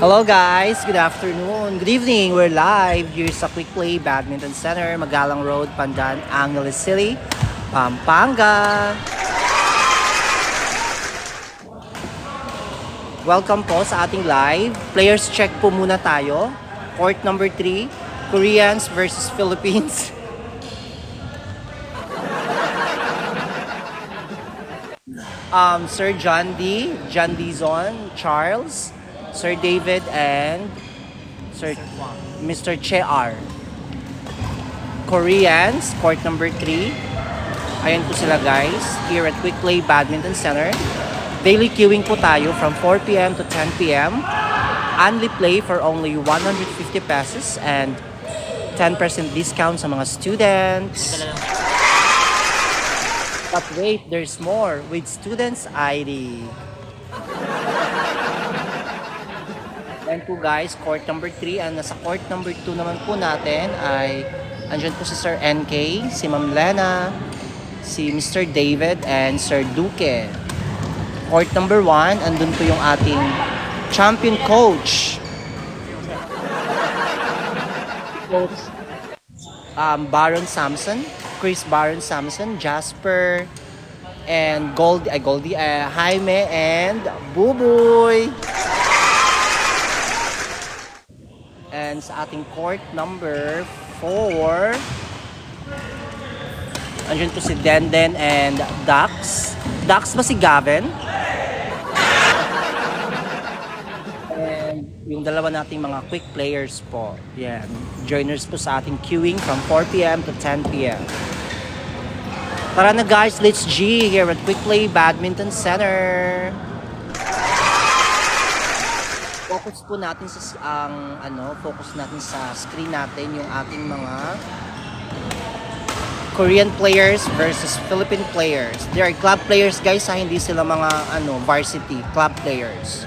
Hello guys, good afternoon, good evening. We're live here sa Quick Play Badminton Center, Magalang Road, Pandan, Angeles City, Pampanga. Welcome po sa ating live. Players check po muna tayo. Court number 3, Koreans versus Philippines. Sir John Dizon, Charles, Sir David, and Sir Mr. Che-R. Koreans, court number 3. Ayan po sila guys, here at Quick Play Badminton Center. Daily queuing po tayo from 4 p.m. to 10 p.m. Only play for only 150 pesos and 10% discount sa mga students. But wait, there's more with Students ID. Then po guys, court number 3. And nasa court number 2 naman po natin ay andyan po si Sir NK, si Ma'am Lena, si Mr. David, and Sir Duque. Court number 1, andun po yung ating champion coach. Baron Samson, Chris Baron Samson, Jasper, and Goldie, Jaime, and Buboy. And sa ating court number 4, andyan po si Denden and Dax. Dax ba si Gavin? And yung dalawa nating mga quick players po. Yan. Joiners po sa ating queuing from 4 p.m. to 10 p.m. Tara na guys, let's G here at Quick Play Badminton Center. Focus po natin sa focus natin sa screen natin yung ating mga Korean players versus Philippine players. They are club players guys, hindi sila mga varsity club players.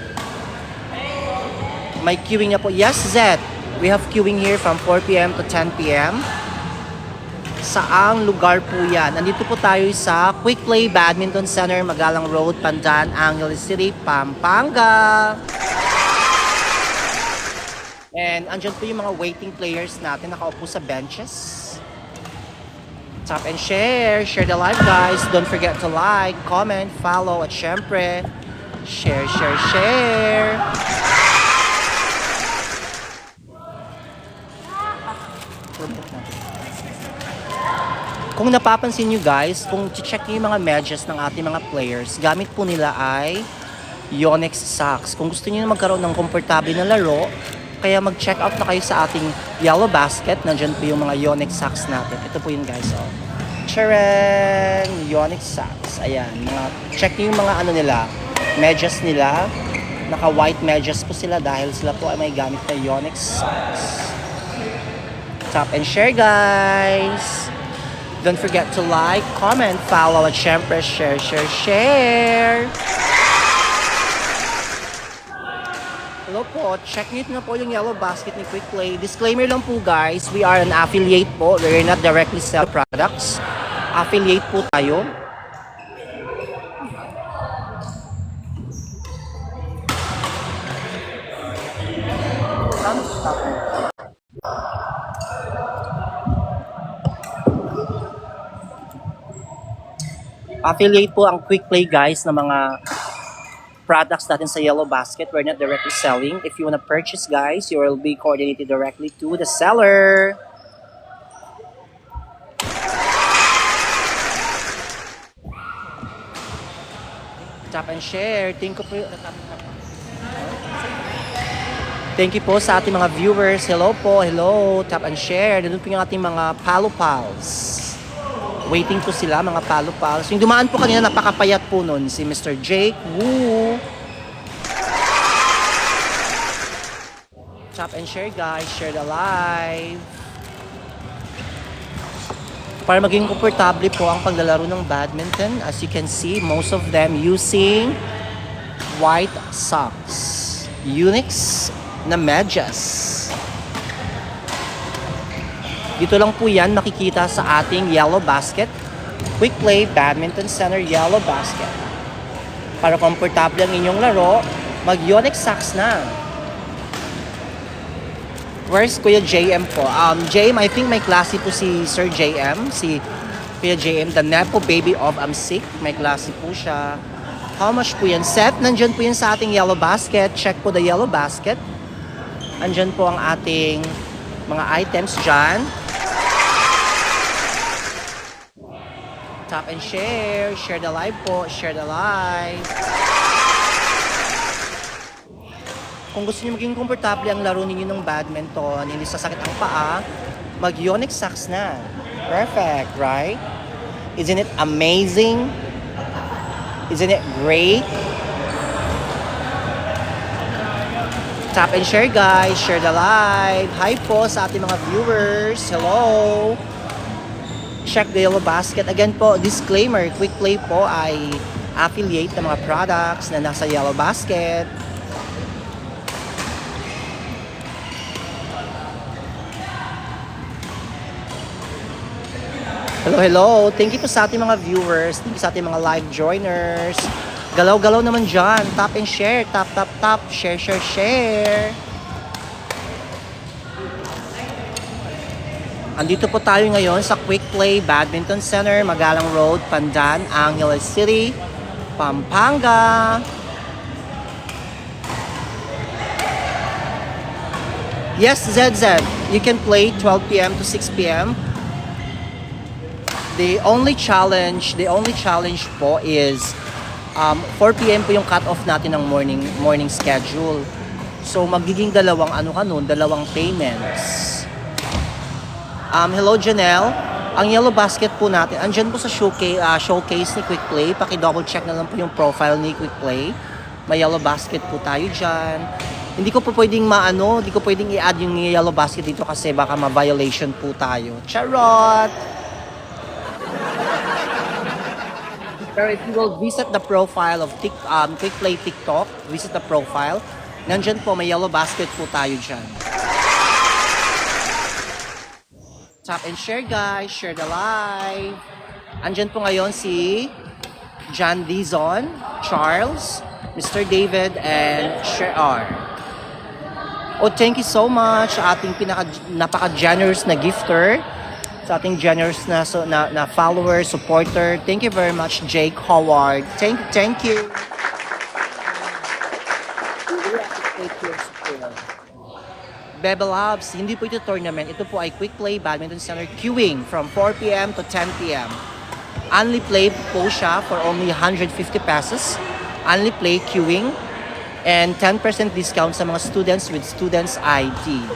May queuing na po. Yes, Zed. We have queuing here from 4 p.m. to 10 p.m. Saang lugar po yan? Nandito po tayo sa Quick Play Badminton Center, Magalang Road, Pandan, Angeles City, Pampanga. And andyan po yung mga waiting players natin nakaupo sa benches. Tap and share the live guys. Don't forget to like, comment, follow, at syempre, share. Kung napapansin nyo guys, kung check nyo yung mga medyas ng ating mga players, gamit po nila ay Yonex socks. Kung gusto nyo na magkaroon ng komportable na laro, kaya mag-check out na kayo sa ating yellow basket. Nandyan po yung mga Yonex socks natin. Ito po yun guys. Oh. Charan! Yonex socks. Ayan. Check nyo yung mga nila, medyas nila. Naka-white medyas po sila dahil sila po ay may gamit na Yonex socks. Tap and share guys! Don't forget to like, comment, follow, at syempre, share. Hello po, check nyo na po yung yellow basket ni Quick Play. Disclaimer lang po guys, we are an affiliate po. We're not directly sell products. Affiliate po tayo. Affiliate po ang Quick Play guys ng mga products natin sa yellow basket. We're not directly selling. If you want to purchase guys, you will be coordinated directly to the seller. Tap and share. Thank you po sa ating mga viewers. Hello po, hello. Tap and share. Doon po yung ating mga Palo Pals. Waiting po sila, mga Palo Pals. Yung dumaan po kanina, napakapayat po nun. Si Mr. Jake Woo. Tap and share guys. Share the live. Para maging komportable po ang paglalaro ng badminton. As you can see, most of them using white socks. Yonex na medyas. Dito lang po yan makikita sa ating yellow basket. Quick Play Badminton Center yellow basket. Para komportable ang inyong laro, mag-Yonex socks na. Where's Kuya JM po? JM, I think may klase po si Sir JM. Si Kuya JM, the Nepo baby of I'm sick. May klase po siya. How much po yan? Seth, nandyan po yan sa ating yellow basket. Check po the yellow basket. Andyan po ang ating mga items dyan. Tap and share. Share the live po. Share the live. Kung gusto niyo maging komportable ang laro ninyo ng badminton, hindi sasakit ang paa, mag-Yonex socks na. Perfect, right? Isn't it amazing? Isn't it great? Tap and share guys, share the live. Hi po sa ating mga viewers. Hello. Check the yellow basket. Again po, disclaimer, Quick Play po ay affiliate ng mga products na nasa yellow basket. Hello, hello. Thank you po sa ating mga viewers. Thank you sa ating mga live joiners. Galaw-galaw naman dyan. Tap and share. Tap, tap, tap. Share, share, share. Andito po tayo ngayon sa Quick Play Badminton Center, Magalang Road, Pandan, Angeles City, Pampanga. Yes, ZZ. You can play 12 p.m. to 6 p.m. The only challenge po is 4 p.m. po yung cut-off natin ng morning schedule. So magiging dalawang dalawang payments. Hello Janelle. Ang yellow basket po natin, andyan po sa showcase ni Quick Play. Paki-double check na lang po yung profile ni Quick Play. May yellow basket po tayo dyan. Hindi ko po pwedeng i-add yung yellow basket dito kasi baka ma-violation po tayo. Charot! Pero if you will visit the profile of Quick Play TikTok, visit the profile, nandyan po, may yellow basket po tayo dyan. Tap and share guys, share the live. Andyan po ngayon si John Dizon, Charles, Mr. David, and Sher. Oh, thank you so much sa ating napaka-generous na gifter. Sa ating generous na follower, supporter. Thank you very much, Jake Howard. Thank you. Bebe Labs, hindi po ito tournament. Ito po ay Quick Play Badminton Center queuing from 4 p.m. to 10 p.m. Only play po siya for only 150 pesos. Only play queuing and 10% discount sa mga students with students ID.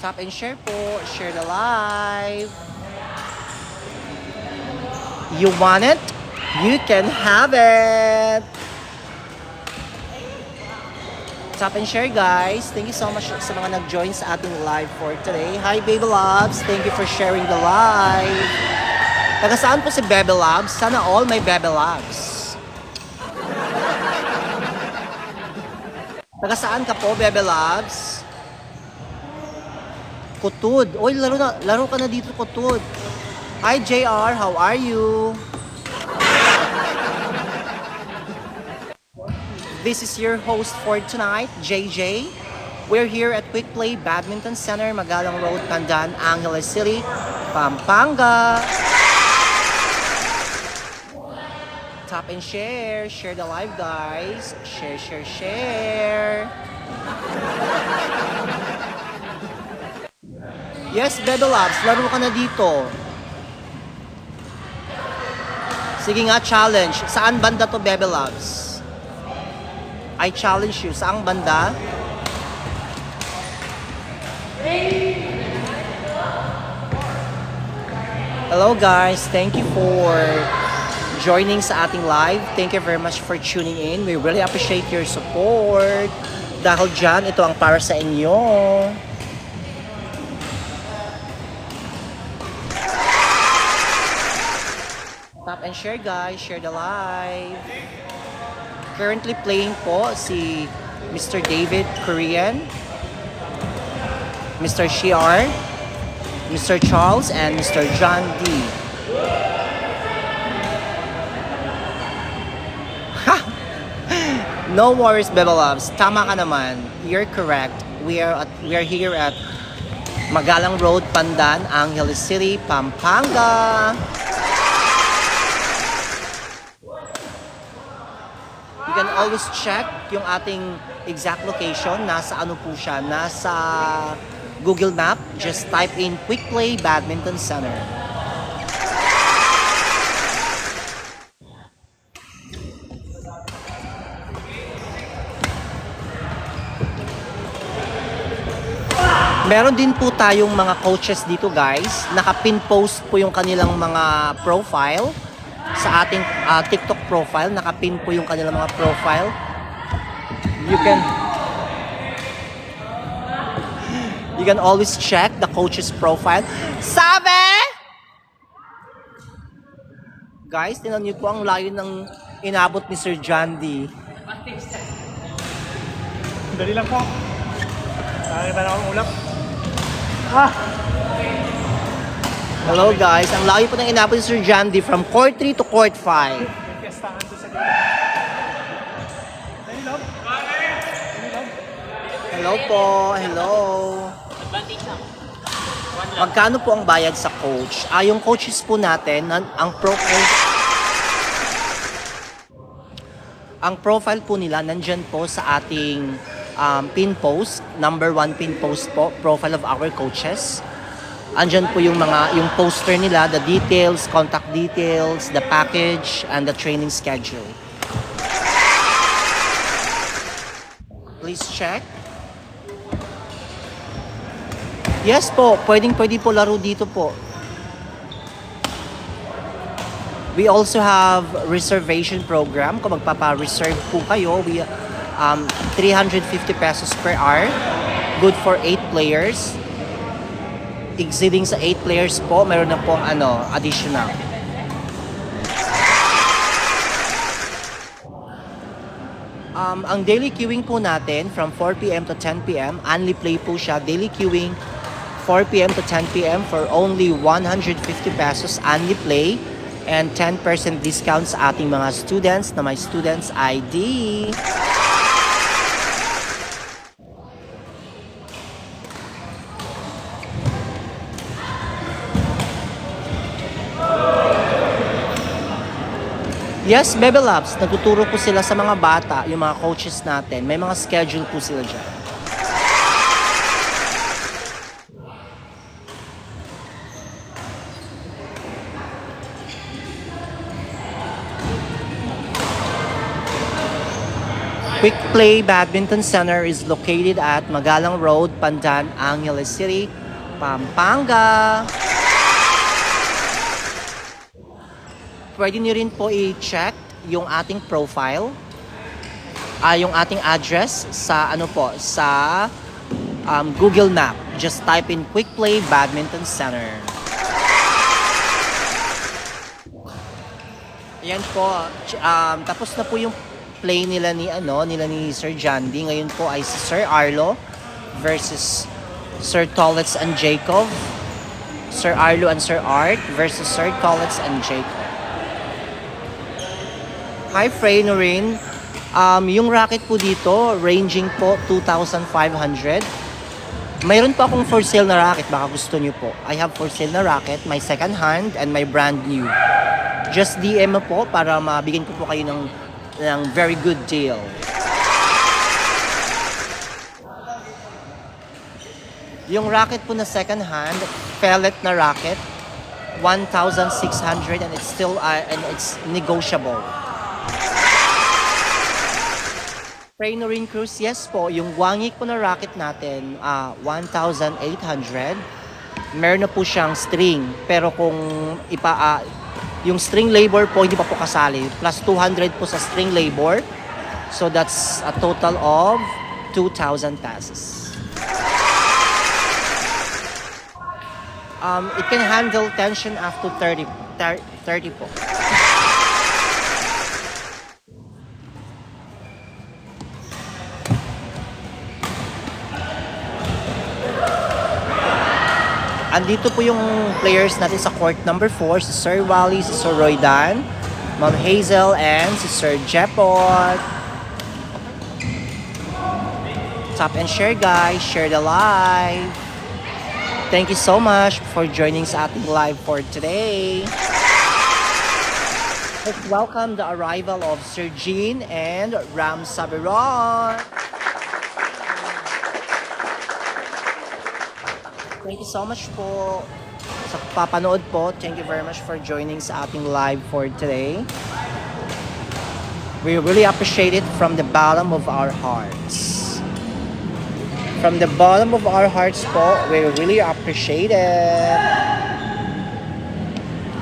Tap and share po. Share the live. You want it? You can have it. Tap and share guys. Thank you so much sa mga nag-join sa ating live for today. Hi Baby Loves. Thank you for sharing the live. Taga saan po si Bebe Loves? Sana all may Bebe Loves. Taga saan ka po Bebe Loves? Kutud. Oy, laro ka na dito, Kutud. Hi, JR. How are you? This is your host for tonight, JJ. We're here at Quick Play Badminton Center, Magalang Road, Pandan, Angeles City, Pampanga. Tap and share. Share the live, guys. Share, share, share. Yes, Bebe Labs, laro ka na dito. Sige nga, challenge. Saan banda to, Bebe Labs? I challenge you. Saan banda? Hello guys, thank you for joining sa ating live. Thank you very much for tuning in. We really appreciate your support. Dahil dyan, ito ang para sa inyo. Tap and share guys, share the live. Currently playing po si Mr. David Korean, Mr. Shiar, Mr. Charles, and Mr. John D. No worries, Bebe Loves. Tama ka naman. You're correct. We are here at Magalang Road, Pandan, Angeles City, Pampanga. You can always check yung ating exact location. Nasa ano po siya? Nasa Google Map. Just type in Quick Play Badminton Center. Meron din po tayong mga coaches dito guys. Naka-pin post po yung kanilang mga profile sa ating TikTok profile. Naka-pin po yung kanilang mga profile. You can always check the coach's profile. Sabi! Guys, tingnan niyo po ang layo ng inabot ni Sir John D. Dali lang po. Nakakita na akong ulap. Hello guys, ang layo po ng inabot ni Sir John D from court 3 to court 5. Fiestahan to sa gilid. Dali lang. Hello po, hello. Magkano po ang bayad sa coach? Yung coaches po natin, ang profile po nila nandyan po sa ating pin post, number 1 pin post po, profile of our coaches. Andyan po yung poster nila, the details, contact details, the package, and the training schedule. Please check. Yes po, pwede po laro dito po. We also have reservation program. Kung magpapa-reserve po kayo, 350 pesos per hour. Good for 8 players. Exceeding sa 8 players po, meron na pong additional. Ang daily queuing po natin from 4 p.m. to 10 p.m. Only play po siya. Daily queuing 4 p.m. to 10 p.m. for only 150 pesos only play and 10% discount sa ating mga students na may students ID. Yes, Bebe Labs, nagtuturo po sila sa mga bata, yung mga coaches natin. May mga schedule po sila dyan. Quick Play Badminton Center is located at Magalang Road, Pandan, Angeles City, Pampanga. Pwede niyo rin po i-check yung ating profile, yung ating address sa sa Google Map. Just type in Quick Play Badminton Center. Ayan po, tapos na po yung play nila ni Sir John D. Ngayon po ay si Sir Arlo versus Sir Tollets and Jacob. Sir Arlo and Sir Art versus Sir Tollets and Jacob. Hi, Frey Norin. Yung racket po dito, ranging po 2,500. Mayroon pa akong for sale na racket, baka gusto nyo po. I have for sale na racket, my second hand and my brand new. Just DM mo po para mabigyan ko po kayo ng very good deal. Yung racket po na second hand, pellet na racket, 1,600 and it's still it's negotiable. Prainorine Cruise, yes po. Yung wangik po na racket natin, 1,800. Meron na po siyang string. Pero kung yung string labor po, hindi pa po kasali. Plus 200 po sa string labor. So that's a total of 2,000 pesos. It can handle tension up to 30 po. Andito po yung players natin sa court number 4, si Sir Wally, si Sir Roydan, Ma'am Hazel, and si Sir Jepot. Tap and share guys, share the live. Thank you so much for joining sa ating live for today. Let's welcome the arrival of Sir Jean and Ram Sabiron. Thank you so much po sa papanood po. Thank you very much for joining sa ating live for today. We really appreciate it from the bottom of our hearts. From the bottom of our hearts po, we really appreciate it.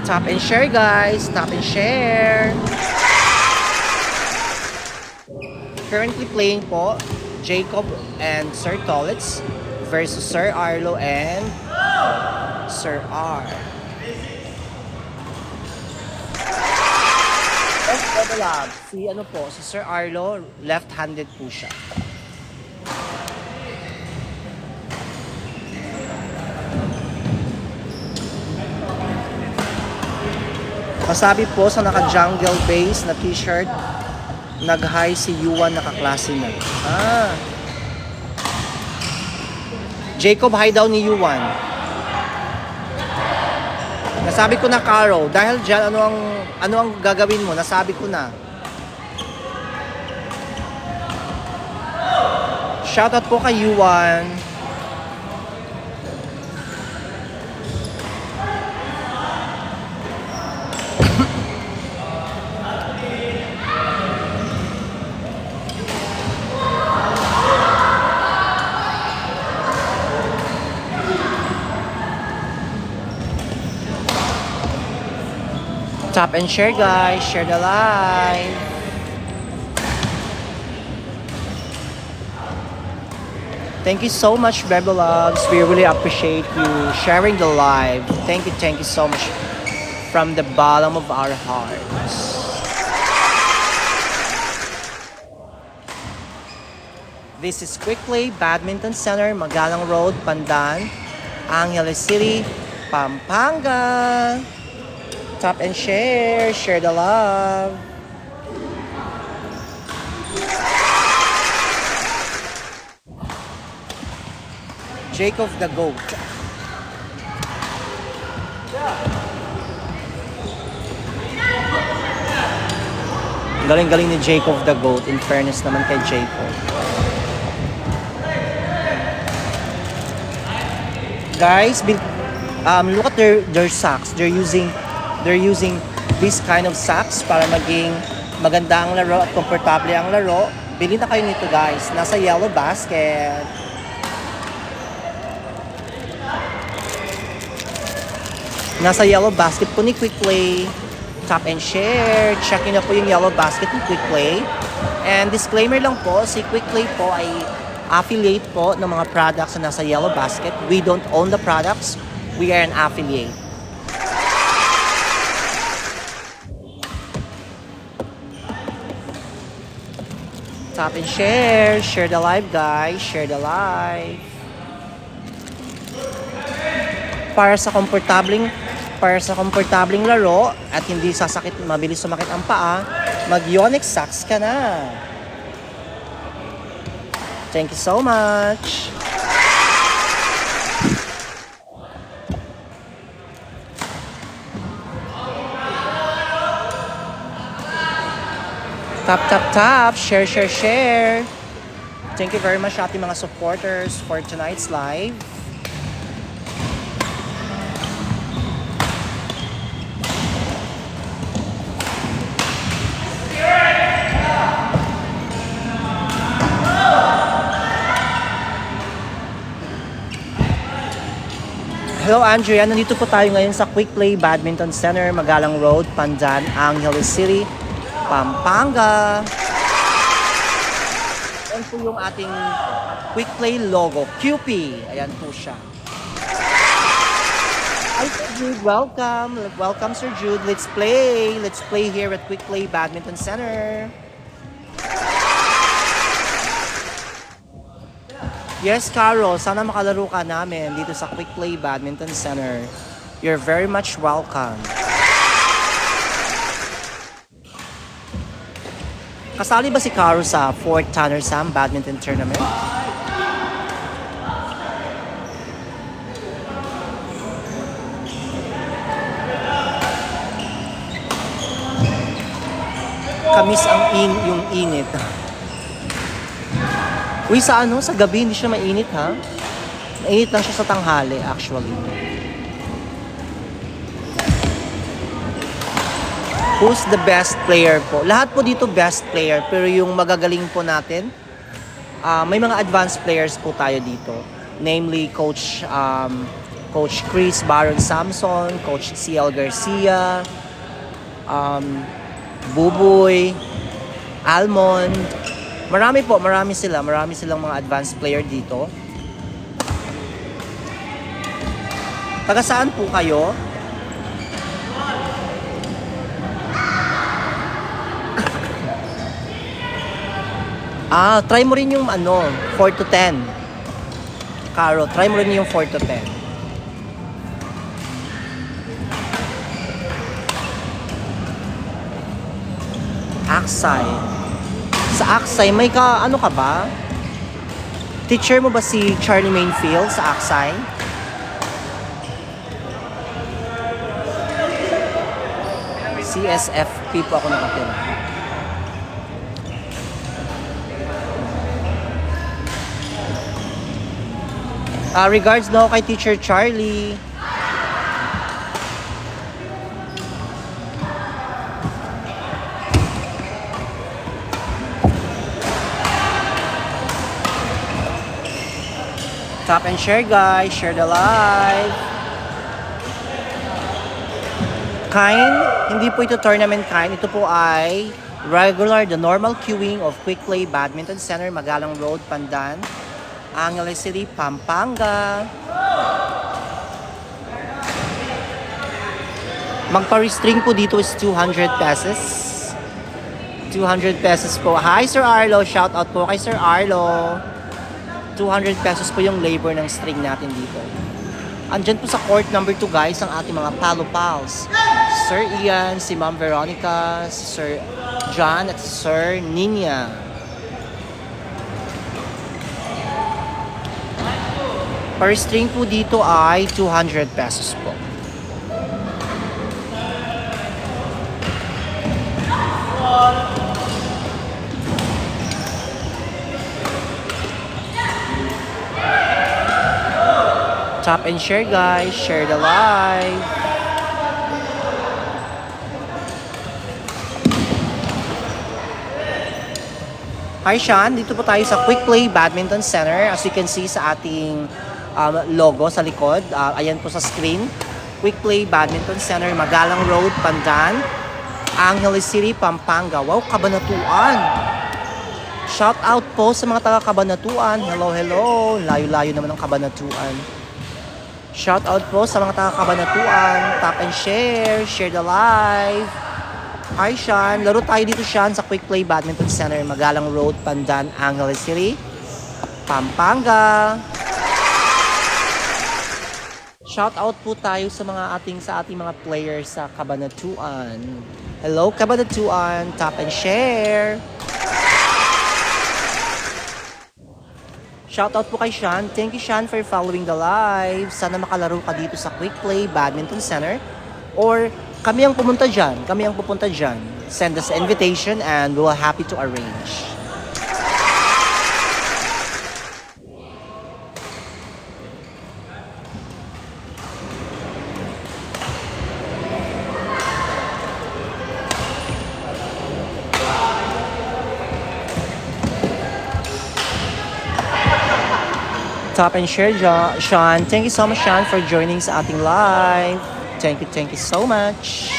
Tap and share guys, tap and share. Currently playing po, Jacob and Sir Tolitz versus Sir Arlo and Sir R. Let's level up. Si Sir Arlo, left-handed po siya. Masabi po sa naka-jungle base na t-shirt, nag-hi si Yuan na kaklase niya. Jacob, hi daw ni Yuan. Nasabi ko na, Caro, dahil dyan, ano ang gagawin mo? Nasabi ko na. Shoutout po kay Yuan. Tap and share guys, share the live. Thank you so much Bebe Loves. We really appreciate you sharing the live. Thank you so much from the bottom of our hearts. This is Quick Play Badminton Center, Magalang Road, Pandan, Angeles City, Pampanga. Tap and share, share the love. Jacob the Goat. Galing-galing ni Jacob the Goat. In fairness naman kay Jacob. Guys, look at their socks. They're using this kind of socks para maging maganda ang laro at komportable ang laro. Bili na kayo nito guys. Nasa yellow basket. Nasa yellow basket po ni Quick Play. Tap and share. Check nyo na po yung yellow basket ni Quick Play. And disclaimer lang po, si Quick Play po ay affiliate po ng mga products na nasa yellow basket. We don't own the products. We are an affiliate. Tap and share. Share the live guys. Share the live. Para sa komportabling laro at hindi mabilis sumakit ang paa, mag-Yonex socks ka na. Thank you so much. Tap, share. Thank you very much ating mga supporters for tonight's live. Hello Andrea, nandito po tayo ngayon sa Quick Play Badminton Center, Magalang Road, Pandan, Angeles City, Pampanga. Ayan po yung ating Quick Play logo, QP. Ayan po siya. Hi Sir Jude, welcome. Welcome Sir Jude. Let's play. Let's play here at Quick Play Badminton Center. Yes, Caro, sana makalaro ka namin dito sa Quick Play Badminton Center. You're very much welcome. Kasali ba si Caro sa 4th Tanner Sam Badminton Tournament? Kamis yung init. Uy, sa sa gabi hindi siya mainit ha? Mainit lang siya sa tanghali actually. Who's the best player po? Lahat po dito best player, pero yung magagaling po natin, may mga advanced players po tayo dito. Namely, Coach Chris Baron Samson, Coach CL Garcia, Buboy, Almond. Marami silang mga advanced player dito. Taga saan po kayo? Try mo rin yung 4 to 10. Caro, try mo rin yung 4 to 10. Aksay. Sa Aksay, may ano ka ba? Teacher mo ba si Charlie Mainfield sa Aksay? CSFP po ako nakatira. Regards daw kay Teacher Charlie. Tap and share guys, share the live. Kind, hindi po ito tournament kind. Ito po ay regular, the normal queuing of Quick Play Badminton Center, Magalang Road, Pandan, Angeles City, Pampanga. Magpa-restring po dito is 200 pesos. 200 pesos po. Hi Sir Arlo, shout out po kay Sir Arlo. 200 pesos po yung labor ng string natin dito. Andyan po sa court number 2 guys ang ating mga Palo Pals. Sir Ian, si Ma'am Veronica, si Sir John at si Sir Ninya. Per string po dito ay 200 pesos po. Tap and share guys, share the live. Hi Sean, dito po tayo sa Quick Play Badminton Center. As you can see sa ating logo sa likod, ayan po sa screen. Quick Play Badminton Center, Magalang Road, Pandan, Angeles City, Pampanga. Wow, Cabanatuan! Shout out po sa mga taga Cabanatuan. Hello, hello. Layo-layo naman ng Cabanatuan. Shout out po sa mga taga Cabanatuan. Tap and share, share the live. Hi Sean, laro tayo dito Sean sa Quick Play Badminton Center, Magalang Road, Pandan, Angeles City, Pampanga. Shout out po tayo sa ating mga players sa Cabanatuan. Hello Cabanatuan, tap and share. Shout out po kay Sean. Thank you Sean for following the live. Sana makalaro ka dito sa Quick Play Badminton Center or kami ang pupunta dyan. Send us an invitation and we'll happy to arrange. Tap and share, Sean. Thank you so much, Sean, for joining sa ating live. Thank you so much.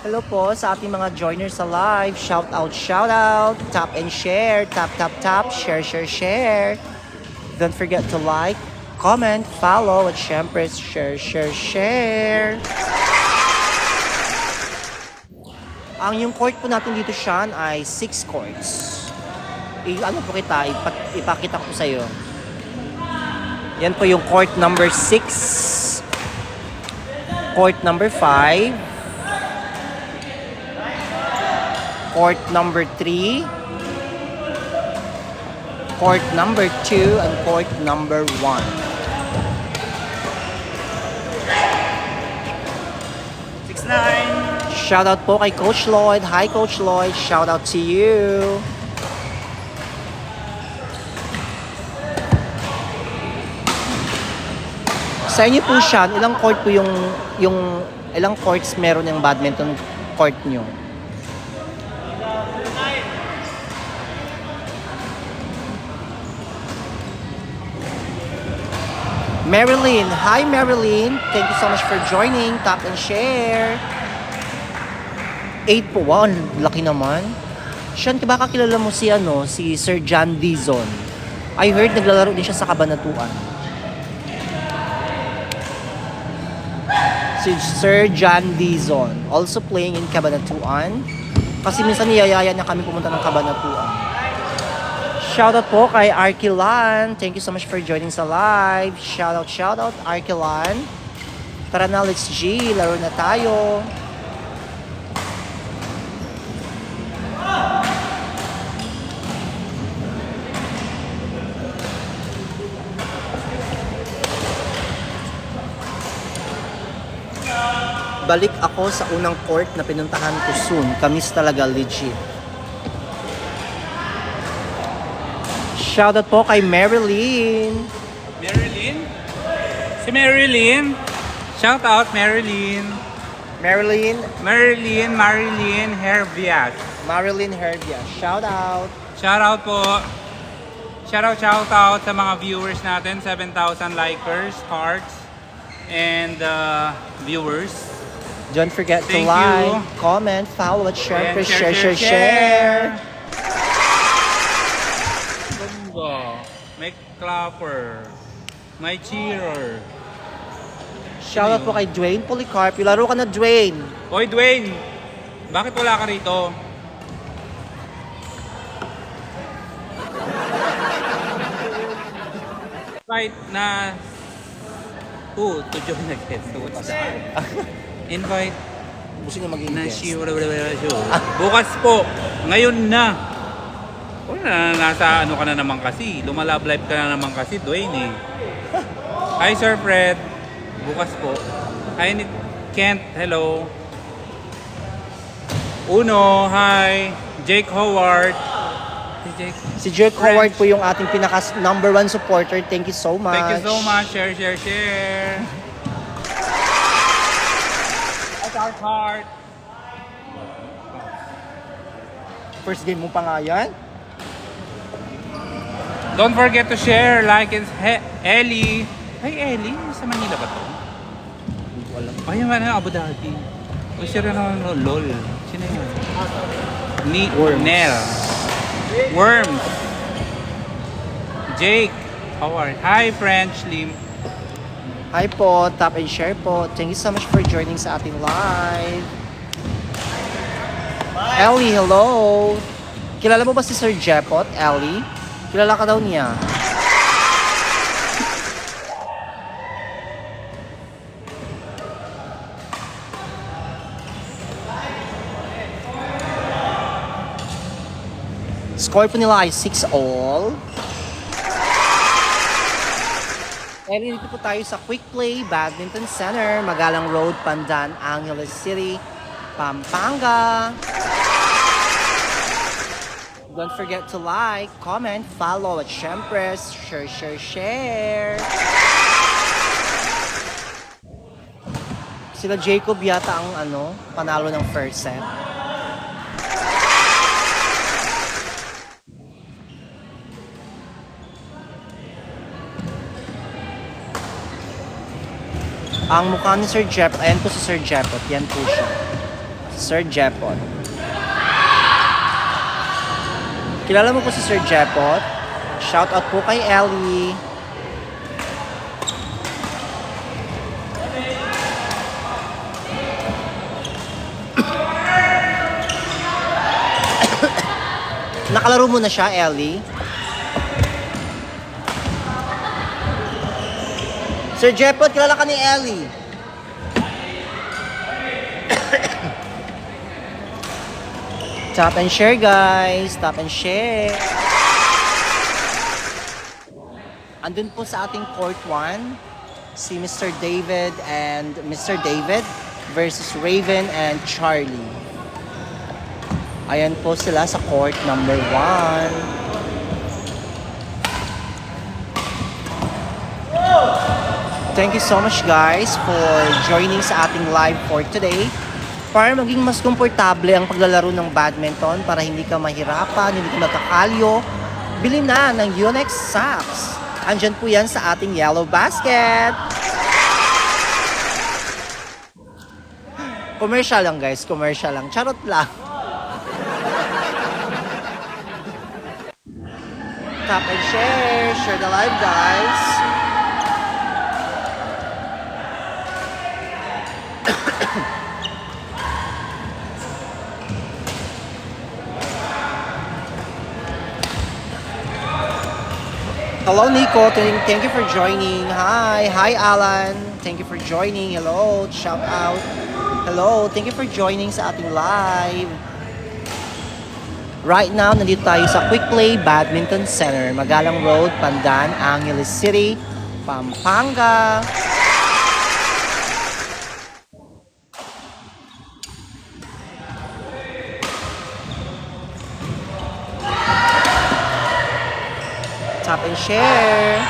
Hello po sa ating mga joiners sa live. Shout out. Tap and share. Tap, share, share. Don't forget to like, comment, follow, at syempre share. Ang yung court po natin dito, Sean, ay 6 courts. Ipakita ko sa iyo. Yan po yung court number 6, court number 5, court number 3, court number 2, and court number 1. Shoutout po kay Coach Lloyd. Hi Coach Lloyd, shoutout to you. Sa inyo po siya, ilang court po yung ilang courts meron yung badminton court nyo? Marilyn, hi Marilyn. Thank you so much for joining. Tap and share. 8 po, wow, laki naman. Sean, baka kilala mo si si Sir John Dizon. I heard naglalaro din siya sa Kabanatuan. Si Sir John Dizon, also playing in Cabanatuan. Kasi minsan niyayaya na kami pumunta ng Cabanatuan. Shoutout po kay Arkilan. Thank you so much for joining sa live. Shoutout, Arkilan. Tara na, let's G. Laro na tayo. Balik ako sa unang court na pinuntahan ko soon. Kamis talaga legit. Shoutout po kay Marilyn. Marilyn? Si Marilyn? Shout out Marilyn. Marilyn Herbias. Marilyn Herbia. Shoutout. Shout out po. Shout out sa mga viewers natin, 7,000 likers, hearts, and viewers. Don't forget to Thank like, you. comment, follow, at share. And Share. Gumbo. May clapper. May cheerer. Shoutout po kay Dwayne Policarpio. Laro ka na, Dwayne. Hoy Dwayne, bakit wala ka rito? Invite na who to join the guest. So what's that? Invite Gusto niyo maging na guest. show. Bukas po. Ngayon na. O nasa ano ka na naman kasi. Lumalab live ka na naman kasi, Dwayne eh. Hi Sir Fred. Bukas po. Hi Kent. Hello. Uno. Hi. Jake Howard. Si Jake Howard po yung ating pinaka number 1 supporter. Thank you so much. Thank you so much. Share. Heart. First game mo pa nga yan? Don't forget to share, like, and Ellie. Hey Ellie, sa Manila ba to? Hindi ko alam. Ay, yung Abu Dhabi. O siya rin ako, lol. Sino yun? Worms. Nel. Worms. Jake. Howard. Hi, French Lim. Hi po, tap and share po. Thank you so much for joining sa ating live. Ellie, hello. Kilala mo ba si Sir Jepot, Ellie? Kilala ka daw niya. Score po nila ay 6-all. And dito po tayo sa Quick Play Badminton Center, Magalang Road, Pandan, Angeles City, Pampanga. Don't forget to like, comment, follow, at syempre, share. Sila Jacob yata ang panalo ng first set. Ang mukha ni Sir Jepot, ayan po si Sir Jepot, yan po siya. Sir Jepot. Kilala mo po si Sir Jepot? Shout out po kay Ellie. Nakalaro mo na siya, Ellie? Sir Jepot, kilala ka ni Ellie? Tap and share, guys. Tap and share. Andun po sa ating court 1, si Mr. David and Mr. David. versus Raven and Charlie. Ayan po sila sa court number 1. Thank you so much guys for joining sa ating live for today. Para maging mas komportable ang paglalaro ng badminton, para hindi ka mahirapan, hindi ka magkakalyo, bili na ng Yonex Socks. Andyan po yan sa ating yellow basket. Commercial lang guys, commercial lang. Charot lang. Tap and share the live guys. Hello Nico, thank you for joining. Hi Alan, thank you for joining. Hello, shout out. Hello, thank you for joining sa ating live. Right now, nandito tayo sa Quick Play Badminton Center, Magalang Road, Pandan, Angeles City, Pampanga. Tap and share.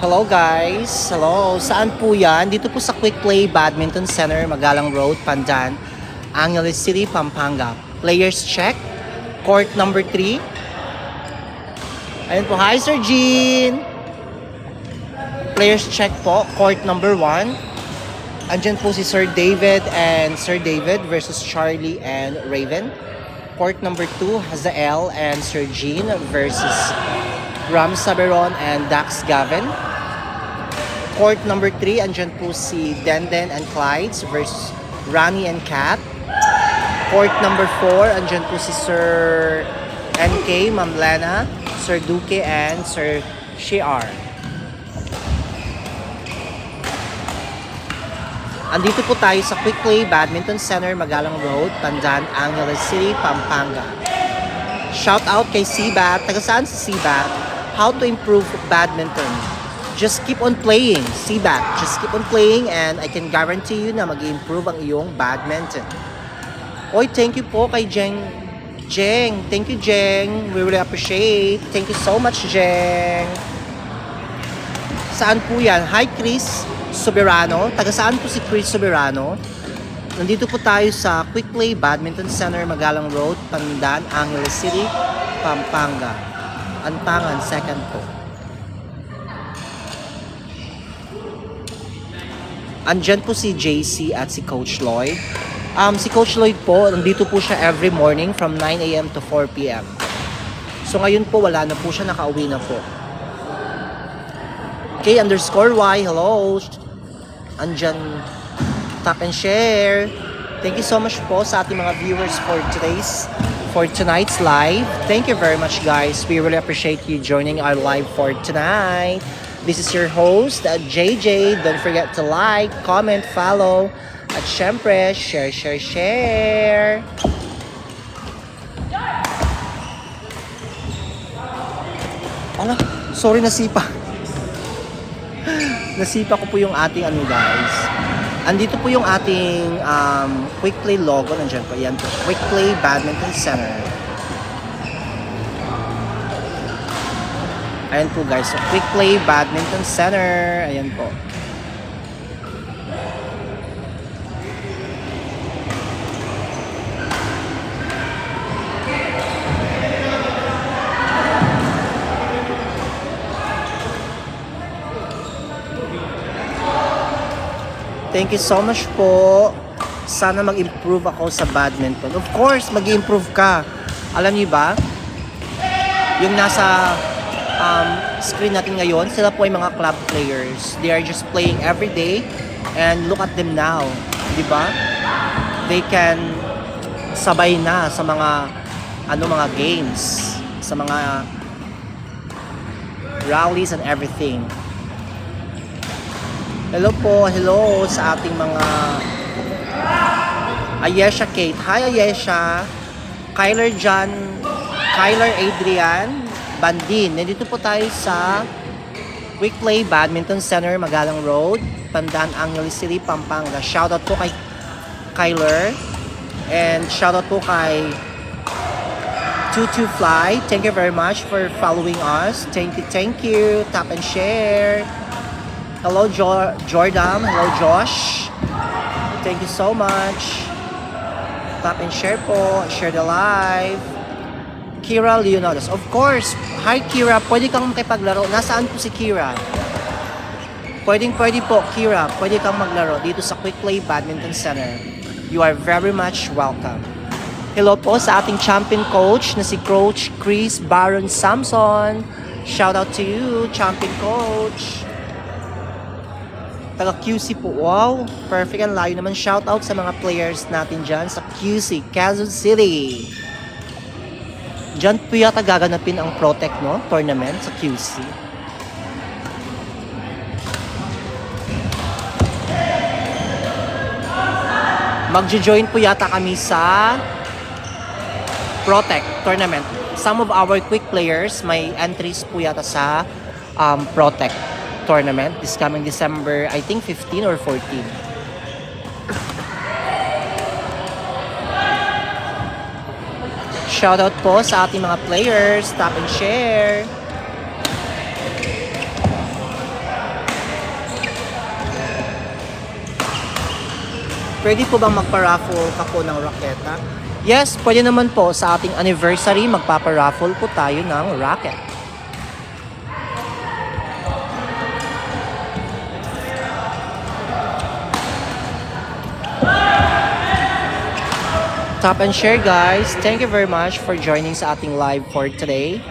Hello guys! Hello! Saan po yan? Dito po sa Quick Play Badminton Center, Magalang Road, Pandan, Angeles City, Pampanga. Players check. Court number 3. Ayun po. Hi Sir Jean! Players check po. Court number 1. Andyan po si Sir David and Sir David versus Charlie and Raven. Court number 2, Hazael and Sir Jean versus Ram Saberon and Dax Gavin. Court number 3, andyan po si Denden and Clydes versus Rani and Kat. Court number 4, andyan po si Sir NK, Ma'am Lena, Sir Duque and Sir Shiar. Andito po tayo sa Quick Play Badminton Center, Magalang Road, Pandan, Angeles City, Pampanga. Shout out kay Sibat. Taga saan si Sibat? How to improve badminton. Just keep on playing, Sibat. Just keep on playing and I can guarantee you na mag-improve ang iyong badminton. Oy, thank you po kay Jeng. Jeng, thank you Jeng. We really appreciate. Thank you so much Jeng. Saan po yan? Hi Chris Soberano. Taga saan po si Chris Soberano? Nandito po tayo sa Quick Play Badminton Center, Magalang Road, Pandan, Angeles City, Pampanga. Antangan, second po. Andyan po si JC at si Coach Lloyd. Si Coach Lloyd po, nandito po siya every morning from 9 a.m. to 4 p.m. So ngayon po, wala na po siya, nakauwi na po. K_Y, hello. Andyan, tap and share. Thank you so much po sa ating mga viewers for tonight's live. Thank you very much guys. We really appreciate you joining our live for tonight. This is your host, JJ. Don't forget to like, comment, follow. At syempre, share. Ala, sorry nasipa. Nasipa ko po yung ating guys. Andito po yung ating Quick Play logo. Nandiyan po. Yan po. Quick Play Badminton Center. Ayan po guys. So, Quick Play Badminton Center. Ayan po. Thank you so much po. Sana mag-improve ako sa badminton. Of course, mag-improve ka. Alam niyo ba? Yung nasa screen natin ngayon, sila po ay mga club players. They are just playing every day and look at them now. Di ba? They can sabay na sa mga mga games, sa mga rallies and everything. Hello po, hello sa ating mga Ayesha Kate. Hi Ayesha. Kyler Adrian Bandin. Nandito po tayo sa Quick Play Badminton Center, Magalang Road, Pandan, Angeles City, Pampanga. Shoutout po kay Kyler and shoutout po kay Fly. Thank you very much for following us. Thank you. Tap and share. Hello Jordan. Hello Josh. Thank you so much. Tap and share po. Share the live. Kira Leonados. Of course. Hi Kira. Pwede kang makipaglaro. Nasaan po si Kira? Pwede po Kira. Pwede kang maglaro dito sa Quick Play Badminton Center. You are very much welcome. Hello po sa ating champion coach na si Coach Chris Baron Samson. Shout out to you, champion coach. Taga QC po. Wow, perfect. Ang layo naman. Shout out sa mga players natin dyan sa QC, Quezon City. Dyan po yata gaganapin ang Protect, no? Tournament sa QC. Magjo-join po yata kami sa Protect Tournament. Some of our quick players may entries po yata sa Protect Tournament this coming December, I think 15 or 14. Shoutout po sa ating mga players. Tap and share. Pwede po bang magpa-raffle ka po ng raketa? Yes, pwede naman po. Sa ating anniversary, magpapa-raffle po tayo ng racket. Tap and share, guys. Thank you very much for joining sa ating live for today.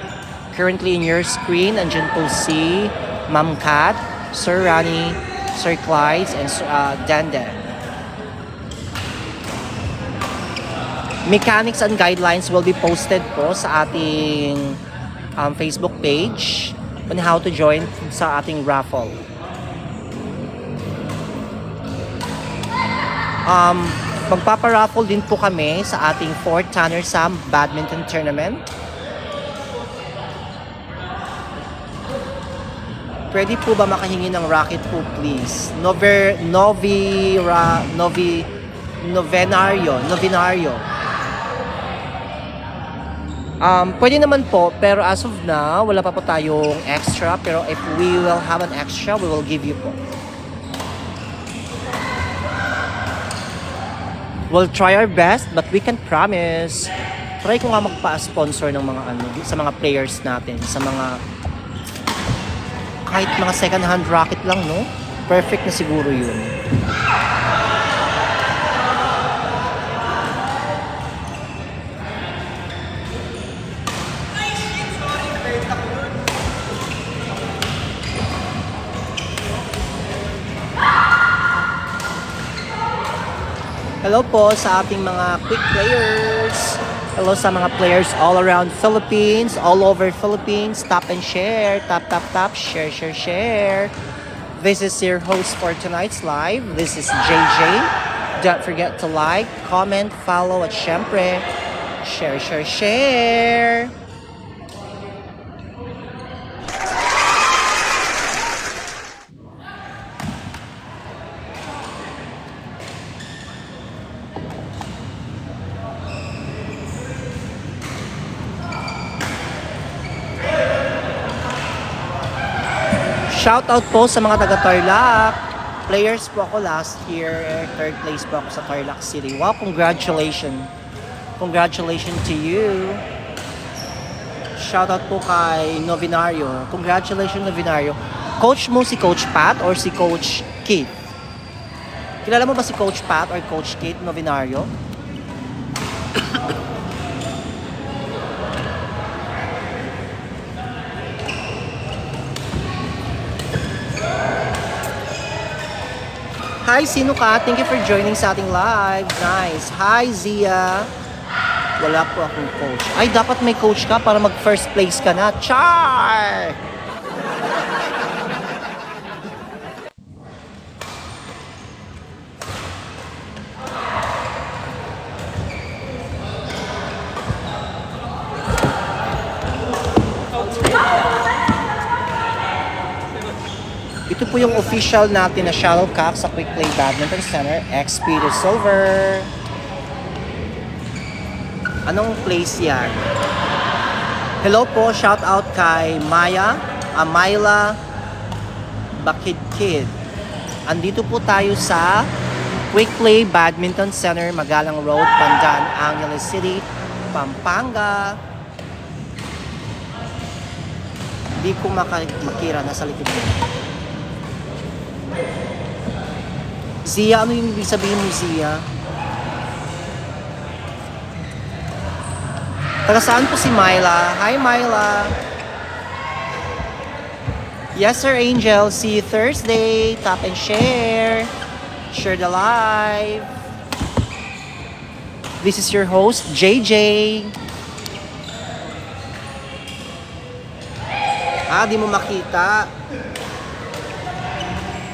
Currently in your screen, andyan po si Ma'am Kat, Sir Rani, Sir Clyde, and Dandan. Mechanics and guidelines will be posted po sa ating Facebook page on how to join sa ating raffle. Magpaparaffle din po kami sa ating 4th Tanner Sam Badminton Tournament. Pwede po ba makahingi ng racket po, please? Novenario. Pwede naman po, pero as of now, wala pa po tayong extra. Pero if we will have an extra, we will give you po. We'll try our best, but we can promise. Try ko nga magpa-sponsor ng mga sa mga players natin, sa mga kahit mga second hand racket lang, no? Perfect na siguro yun. Hello po sa ating mga quick players. Hello sa mga players all around Philippines, all over Philippines. Tap and share. Tap, tap, tap. Share, share, share. This is your host for tonight's live. This is JJ. Don't forget to like, comment, follow, at syempre, share, share, share. Shoutout po sa mga taga-Tarlac. Players po ako last year. Third place po ako sa Tarlac City. Wow, congratulations. Congratulations to you. Shoutout po kay Novinario. Congratulations, Novinario. Coach mo si Coach Pat or si Coach Kate? Kilala mo ba si Coach Pat or Coach Kate Novinario? Hi, sino ka? Thank you for joining sa ating live. Nice. Hi, Zia. Wala po akong coach. Ay, dapat may coach ka para mag-first place ka na. Char! Ito po yung official natin na shuttlecock sa Quick Play Badminton Center, XP to Silver. Anong place yan? Hello po, shout out kay Myla Bakidkid. Andito po tayo sa Quick Play Badminton Center, Magalang Road, Pandan, Angeles City, Pampanga. Hindi ko makira, nasa likod ko. Zia, ano yung ibig sabihin mo, Zia? Taga saan po si Myla? Hi, Myla. Yes, Sir Angel. See you Thursday. Tap and share. Share the live. This is your host, JJ. Di mo makita.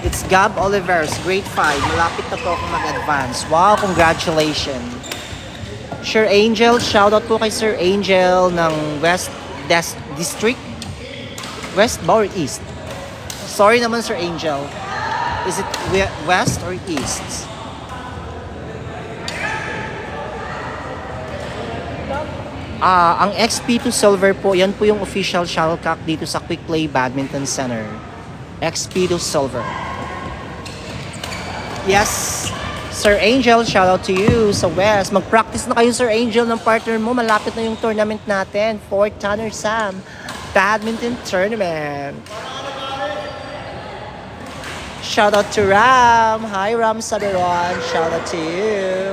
It's Gab Oliveros, grade 5. Malapit na po akong mag-advance. Wow, congratulations. Sir Angel, shoutout po kay Sir Angel ng West District. West ba or East? Sorry naman, Sir Angel. Is it West or East? Ang XP to Silver po, yan po yung official shuttlecock dito sa Quick Play Badminton Center. XP to Silver. Yes, Sir Angel, shout out to you sa West. Mag-practice na kayo, Sir Angel, ng partner mo. Malapit na yung tournament natin. Fort Tanner Sam Badminton Tournament. Shout out to Ram. Hi, Ram Saberon. Shout out to you.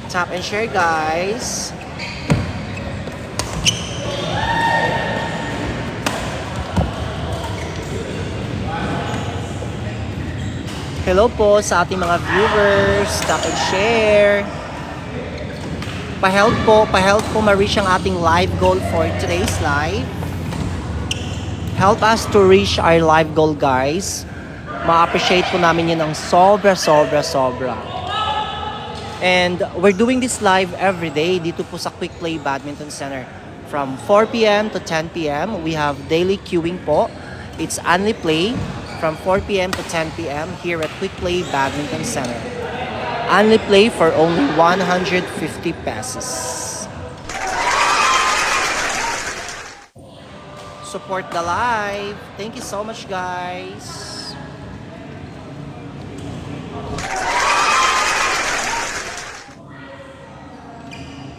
Tap and share, guys. Hello po sa ating mga viewers. Tap and share. Pa-help po ma-reach ang ating live goal for today's live. Help us to reach our live goal, guys. Ma-appreciate po namin yun ng sobra. And we're doing this live every day dito po sa Quick Play Badminton Center. From 4 p.m. to 10 p.m. we have daily queuing po. It's only play from 4 p.m. to 10 p.m. here at Quick Play Badminton Center. Only play for only 150 pesos. Support the live. Thank you so much, guys.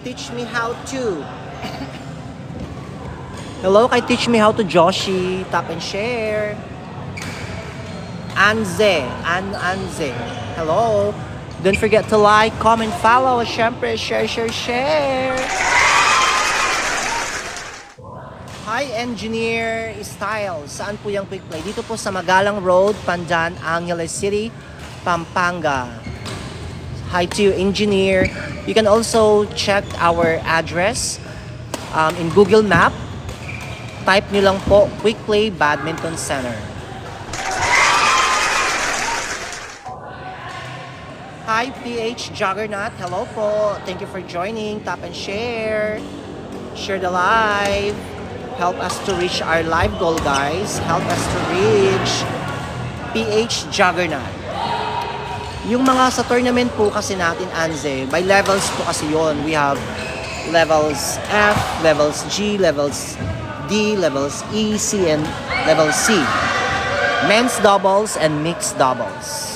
Teach me how to. Hello kay Teach Me How to Joshi. Tap and share. Anze. Anze. Hello. Don't forget to like, comment, follow. Siyempre, share. Hi, Engineer Style. Saan po yung Quick Play? Dito po sa Magalang Road, Pandan, Angeles City, Pampanga. Hi to you, Engineer. You can also check our address in Google Map. Type nyo lang po, Quick Play Badminton Center. Hi, PH Juggernaut. Hello po. Thank you for joining. Tap and share. Share the live. Help us to reach our live goal, guys. Help us to reach PH Juggernaut. Yung mga sa tournament po kasi natin, Anze, by levels po kasi yon. We have levels F, levels G, levels D, levels E, C, and level C. Men's doubles and mixed doubles.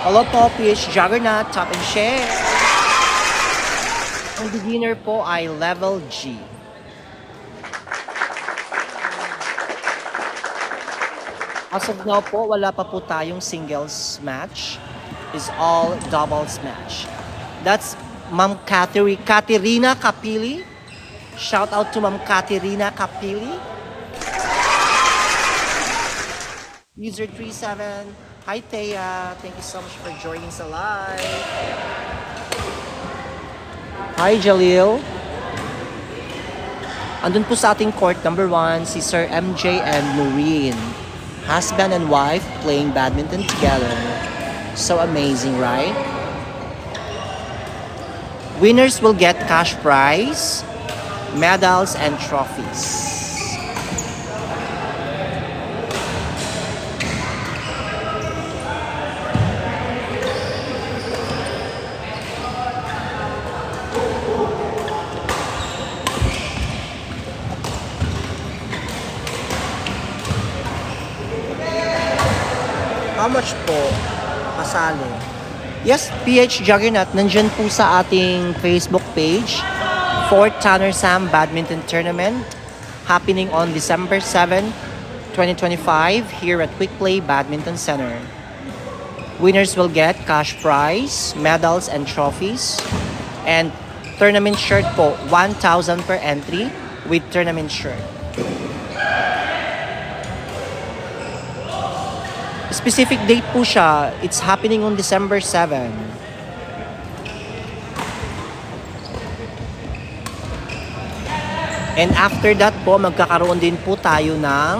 Hello po, PH Juggernaut. Tap and share. Ang beginner po ay level G. As of now po, wala pa po tayong singles match. It's all doubles match. That's Ma'am Katerina Kapili. Shout out to Ma'am Katerina Kapili. User 37. Hi, Thea. Thank you so much for joining sa live. Hi, Jalil. Andun po sa ating court number 1, si Sir MJ and Noreen. Husband and wife playing badminton together. So amazing, right? Winners will get cash prize, medals, and trophies. How much po kasali? Yes, PH Juggernaut, nandyan po sa ating Facebook page. Fort Tanner Sam Badminton Tournament happening on December 7, 2025 here at Quick Play Badminton Center. Winners will get cash prize, medals, and trophies. And tournament shirt po, 1,000 per entry with tournament shirt. Specific date po siya. It's happening on December 7. And after that po, magkakaroon din po tayo ng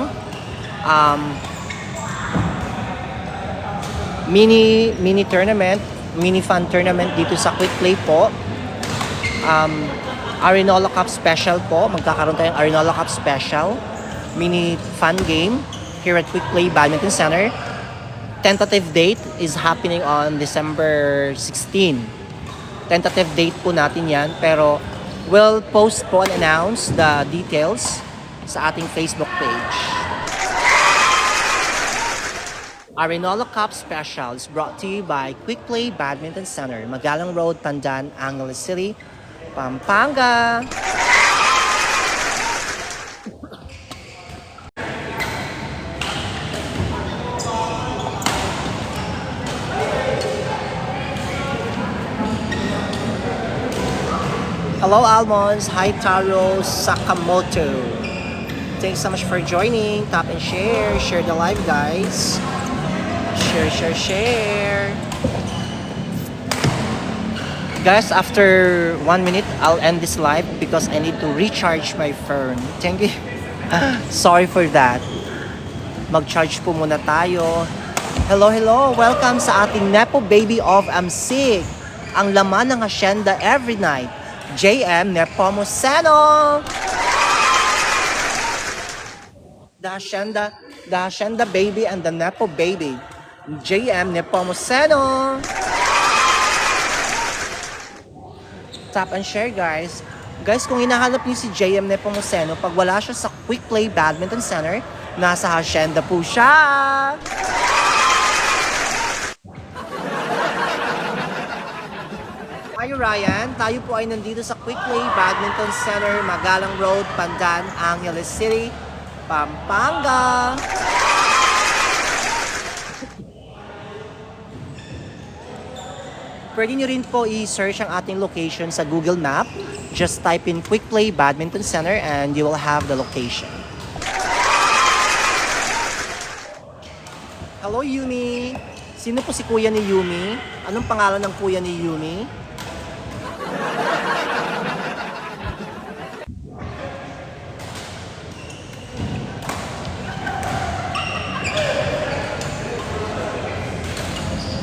mini tournament, mini fun tournament dito sa Quick Play po. Arinola Cup Special po. Magkakaroon tayong Arinola Cup Special. Mini fun game here at Quick Play Badminton Center. Tentative date is happening on December 16. Tentative date po natin yan, pero we'll post po and announce the details sa ating Facebook page. Arenola Cup Special is brought to you by Quick Play Badminton Center, Magalang Road, Pandan, Angeles City, Pampanga. Hello Almonds, hi Taro Sakamoto. Thanks so much for joining. Tap and share. Share the live, guys. Share. Guys, after 1 minute, I'll end this live because I need to recharge my phone. Thank you. Sorry for that. Mag-charge po muna tayo. Hello. Welcome sa ating Nepo Baby of Amsig. Ang laman ng asyenda every night. JM Nepomuceno. The Hacienda Baby and the Nepo Baby. JM Nepomuceno. Tap and share, guys. Guys, kung hinahanap niyo si JM Nepomuceno, pag wala siya sa Quick Play Badminton Center, nasa Hacienda po siya. Hi Ryan, tayo po ay nandito sa Quick Play Badminton Center, Magalang Road, Pandan, Angeles City, Pampanga. Pwede nyo rin po i-search ang ating location sa Google Map. Just type in Quick Play Badminton Center and you will have the location. Hello Yumi! Sino po si kuya ni Yumi? Anong pangalan ng kuya ni Yumi?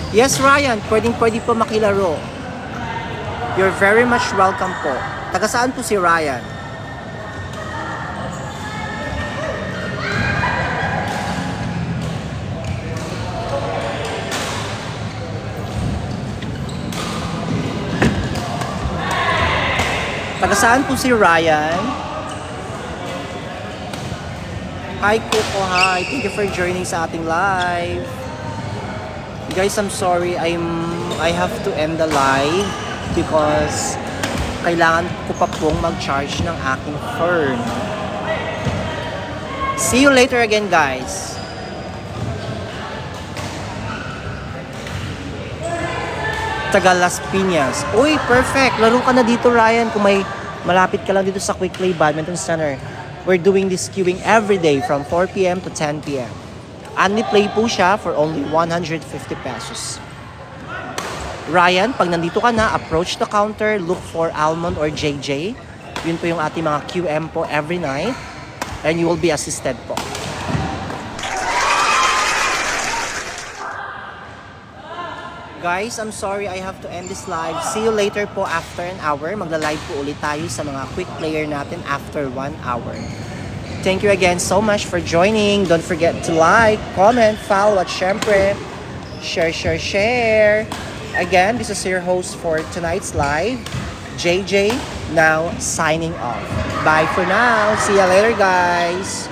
Yes, Ryan, pwede po makilaro. You're very much welcome po. Taga saan po si Ryan? Taga saan po si Ryan? Hi Coco, hi. Thank you for joining sa ating live. Guys, I'm sorry, I have to end the live because kailangan ko pa pong mag-charge ng aking phone. See you later again, guys. Taga Las Piñas. Uy, perfect. Laro ka na dito, Ryan, kung may malapit ka lang dito sa Quick Play Badminton Center. We're doing this queuing every day from 4 p.m. to 10 p.m. Only play po siya for only 150 pesos. Ryan, pag nandito ka na, approach the counter, look for Almond or JJ. Yun po yung ating mga QM po every night. And you will be assisted po. Guys, I'm sorry, I have to end this live. See you later po after an hour. Magla-live po ulit tayo sa mga quick player natin after 1 hour. Thank you again so much for joining. Don't forget to like, comment, follow at syempre. Share. Again, this is your host for tonight's live, JJ, now signing off. Bye for now. See you later, guys.